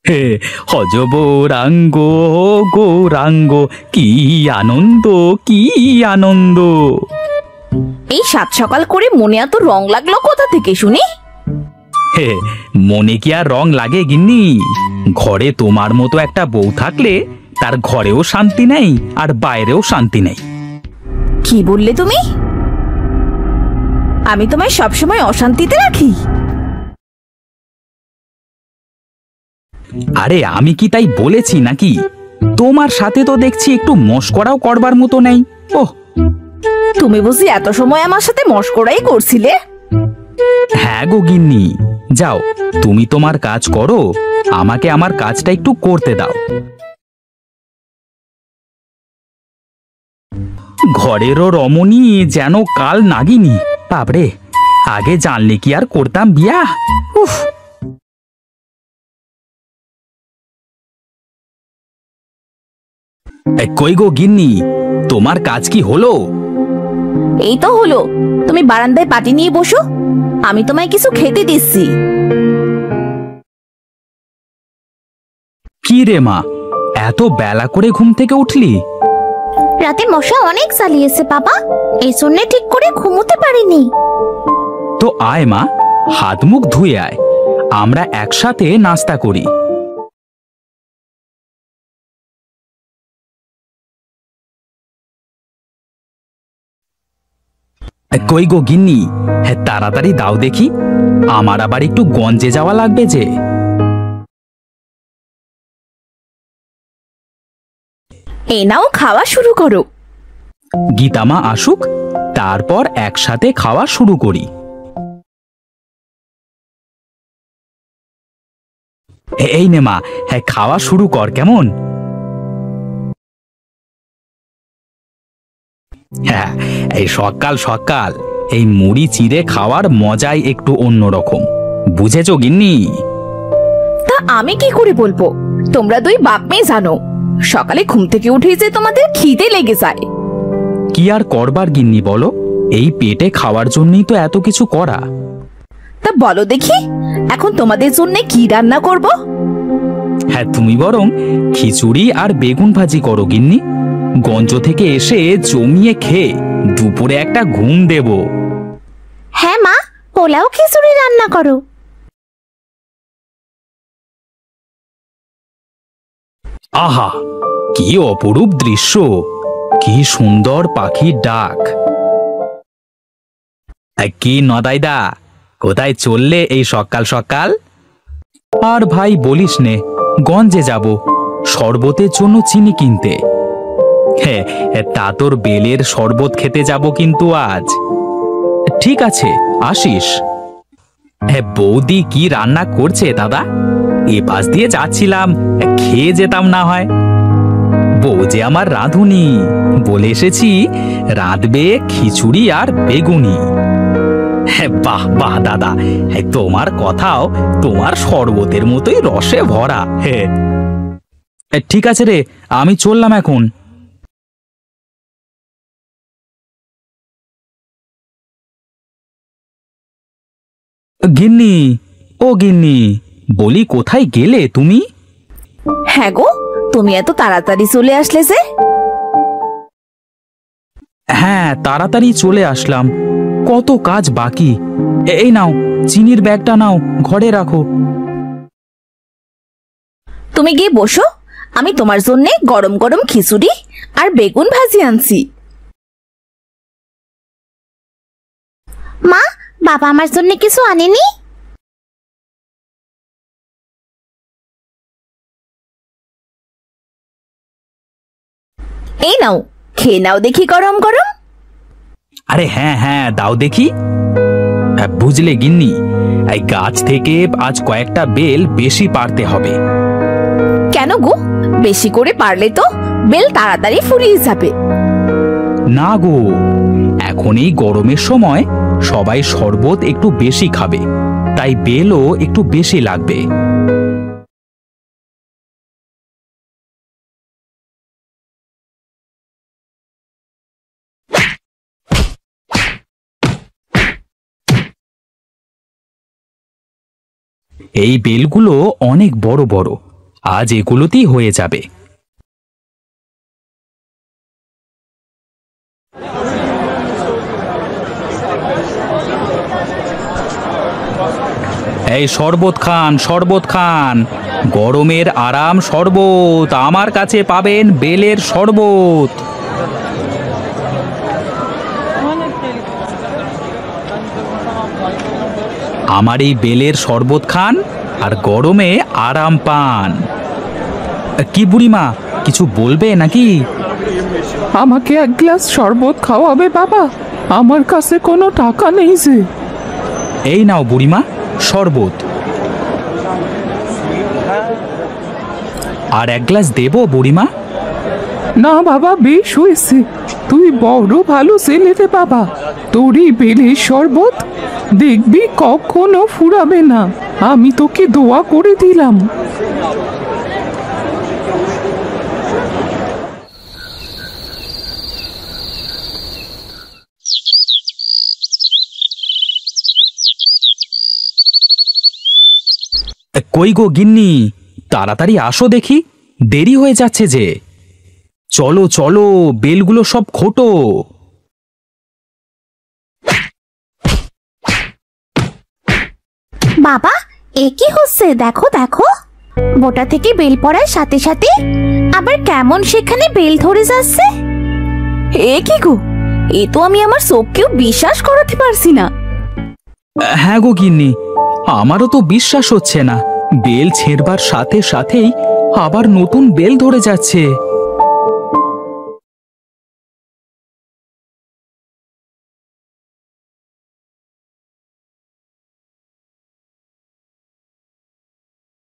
হে হজ গৌরাঙ্গ, গৌরাঙ্গ, কি আনন্দ, কি আনন্দ! এই সাত সকাল করে মনে এত রং লাগলো কোথা থেকে শুনি? হে, মনে কি আর রং লাগে গিন্নি? ঘরে তোমার মতো একটা বউ থাকলে তার ঘরেও শান্তি নেই আর বাইরেও শান্তি নেই। কি বললে তুমি? আমি তোমায় সবসময় অশান্তিতে রাখি? আরে আমি কি তাই বলেছি নাকি? তোমার সাথে তো দেখছি একটু মশকরাও করবার মতো নেই। ওহ, তুমি বুঝি এত সময় আমার সাথে মশকরাই করছিলে? হ্যাঁ গো গিন্নি, যাও তুমি তোমার কাজ করো, আমাকে আমার কাজটা একটু করতে দাও। ঘরেরও রমণী যেন কাল নাগিনী। বাপরে, আগে জানলে কি আর করতাম বিয়া। উফ। কই গো গিন্নি, তোমার কাজ কি হলো? এই তো হলো। তুমি বারান্দায় পাটি নিয়ে বসো, আমি তোমায় কিছু খেতে দিচ্ছি। কি রে মা, এত বেলা করে ঘুম থেকে উঠলি? রাতে মশা অনেক জ্বালিয়েছে বাবা, এই জন্য ঠিক করে ঘুমোতে পারিনি। তো আয় মা, হাত মুখ ধুয়ে আয়, আমরা একসাথে নাস্তা করি। কই গো গিন্নি, হ্যাঁ তাড়াতাড়ি দাও দেখি, আমার আবার একটু গঞ্জে যাওয়া লাগবে যে। এই নাও, খাওয়া শুরু করো। গীতামা আসুক, তারপর একসাথে খাওয়া শুরু করি। এই নে মা, হ্যাঁ খাওয়া শুরু কর কেমন? হ্যাঁ, এই সকাল সকাল এই মুড়ি চিড়ে খাওয়ার মজাই একটু অন্যরকম, বুঝেছো গিন্নি? তা আমি কি করে বলবো? তোমরা দুই বাপ মেয়ে জানো, সকালে ঘুম থেকে উঠেই যে তোমাদের খিদে লেগে যায়। কি আর করবার গিন্নি বলো, এই পেটে খাওয়ার জন্যই তো এত কিছু করা। তা বলো দেখি, এখন তোমাদের জন্য কি রান্না করব? হ্যাঁ, তুমি বরং খিচুড়ি আর বেগুন ভাজি করো গিন্নি, গঞ্জ থেকে এসে জমিয়ে খেয়ে দুপুরে একটা ঘুম দেব। হ্যাঁ মা, পোলাও খিচুড়ি রান্না করো। আহা, কি অপরূপ দৃশ্য, কি সুন্দর পাখির ডাক। কি নদাইদা, কোথায় চললে এই সকাল সকাল? আর ভাই বলিস নে, গঞ্জে যাব শরবতের জন্য চিনি কিনতে। হ্যাঁ, তা তোর বেলের শরবত খেতে যাব কিন্তু আজ। ঠিক আছে, আসিস। হ্যাঁ, বৌদি কি রান্না করছে দাদা? এ পাশ দিয়ে যাচ্ছিলাম, খেয়ে যেতাম না হয়। বউ যে আমার রাঁধুনি, বলে এসেছি রাঁধবে খিচুড়ি আর বেগুনি। হ্যাঁ, বাহ বাহ দাদা, হ্যাঁ তোমার কথাও তোমার শরবতের মতোই রসে ভরা। হ্যাঁ, ঠিক আছে রে, আমি চললাম এখন। গিন্নি, ও গিন্নি, বলি কোথায় গেলে তুমি? হ্যাঁ গো, তুমি এত তাড়াতাড়ি চলে আসলে যে? হ্যাঁ, তাড়াতাড়ি চলে আসলাম, কত কাজ বাকি। এই নাও, চিনির ব্যাগটা নাও, ঘরে রাখো। তুমি গিয়ে বসো, আমি তোমার জন্য গরম গরম খিচুড়ি আর বেগুন ভাজি আনছি। মা, বাবা আমার জন্য কিছু আনেনি? এই নাও, খেয়ে নাও দেখি গরম গরম। আরে হ্যাঁ হ্যাঁ, দাও দেখি। বুঝলে গিন্নি, এই গাছ থেকে আজ কয়েকটা বেল বেশি পারতে হবে। কেন গো, বেশি করে পারলে তো বেল তাড়াতাড়ি ফুরিয়ে যাবে। না গো, এখন এই গরমের সময় সবাই শরবত একটু বেশি খাবে, তাই বেলও একটু বেশি লাগবে। এই বেলগুলো অনেক বড় বড়, আজ এগুলোতেই হয়ে যাবে। এই শরবত খান, শরবত খান, গরমের আরাম শরবত। আমার কাছে পাবেন বেলের শরবত। আমার এই বেলের শরবত খান আর গরমে আরাম পান। কি বুড়িমা, কিছু বলবে নাকি? আমাকে এক গ্লাস শরবত খাওয়াবে বাবা? আমার কাছে কোনো টাকা নেই যে। এই নাও বুড়িমা শরবত। আর এক গ্লাস দেবো বুড়িমা? না বাবা, বেশ হয়েছে। তুই বড় ভালো ছেলে রে বাবা। তোরই বেলের শরবত দেখবি কখনো ফুরাবে না। আমি তোকে দোয়া করে দিলাম। কই গো গিন্নি, তাড়াতাড়ি আসো দেখি, দেরি হয়ে যাচ্ছে যে। চলো চলো, বেলগুলো সব খোটো। বাবা, এ কি হচ্ছে? দেখো দেখো, বোটা থেকে বেল পড়ার সাথে সাথে আবার কেমন সেখানে বেল ধরে যাচ্ছে। এ কি গো, এ তো আমি আমার চোখকেও বিশ্বাস করাতে পারছি না। হ্যাঁ গো গিন্নি, আমারও তো বিশ্বাস হচ্ছে না। বেল ছেঁড়বার সাথে সাথেই আবার নতুন বেল ধরে যাচ্ছে।